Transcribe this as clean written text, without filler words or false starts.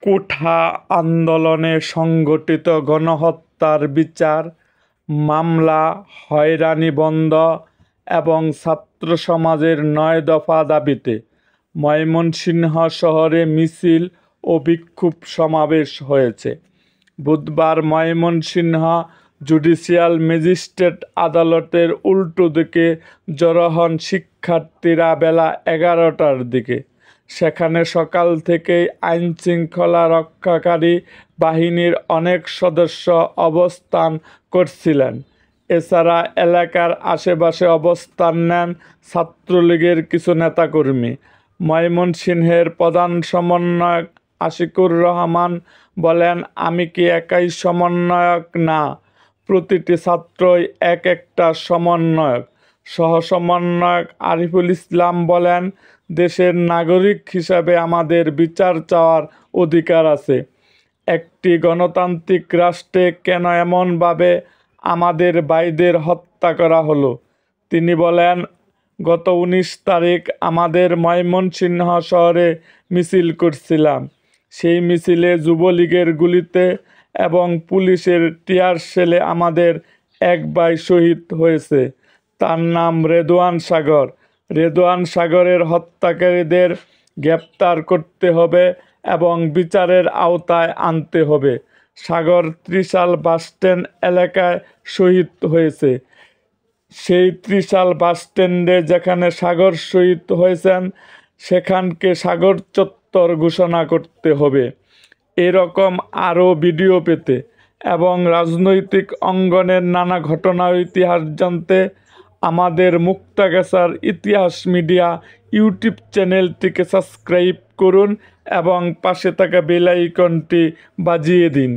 কোঠা আন্দোলনে সংগঠিত গণহত্যার বিচার, মামলা, হয়রানি বন্ধ এবং ছাত্র সমাজের ৯ দফা দাবিতে ময়মনসিংহ শহরে মিছিল ও বিক্ষোভ সমাবেশ হয়েছে। বুধবার ময়মনসিংহ জুডিশিয়াল ম্যাজিস্ট্রেট আদালতের উল্টো দিকে জড়ো হন শিক্ষার্থীরা বেলা ১১টার দিকে। সেখানে সকাল থেকেই আইনশৃঙ্খলা রক্ষাকারী বাহিনীর অনেক সদস্য অবস্থান করছিলেন। এছাড়া এলাকার আশেপাশে অবস্থান নেন ছাত্রলীগের কিছু নেতাকর্মী। ময়মনসিংহের প্রধান সমন্বয়ক আশিকুর রহমান বলেন, আমি কি একাই সমন্বয়ক? না, প্রতিটি ছাত্রই এক একটা সমন্বয়ক। সহসমন্বয়ক আরিফুল ইসলাম বলেন, দেশের নাগরিক হিসাবে আমাদের বিচার চাওয়ার অধিকার আছে। একটি গণতান্ত্রিক রাষ্ট্রে কেন এমনভাবে আমাদের ভাইদের হত্যা করা হলো? তিনি বলেন, গত ১৯ তারিখ আমাদের ময়মনসিংহ শহরে মিছিল করছিলাম। সেই মিছিলে যুবলীগের গুলিতে এবং পুলিশের টিয়ার শেলে আমাদের এক ভাই শহীদ হয়েছে। তার নাম রেদওয়ান সাগর। রেদওয়ান সাগরের হত্যাকারীদের গ্রেপ্তার করতে হবে এবং বিচারের আওতায় আনতে হবে। সাগর ত্রিশাল বাসস্ট্যান্ড এলাকায় শহীদ হয়েছে। সেই ত্রিশাল বাসস্ট্যান্ডে যেখানে সাগর শহীদ হয়েছেন সেখানকে সাগর চত্বর ঘোষণা করতে হবে। এরকম আরও ভিডিও পেতে এবং রাজনৈতিক অঙ্গনের নানা ঘটনা ও ইতিহাস জানতে আমাদের মুক্তাগাছার ইতিহাস মিডিয়া ইউটিউব চ্যানেলটিকে সাবস্ক্রাইব করুন এবং পাশে থাকা বেল আইকনটি বাজিয়ে দিন।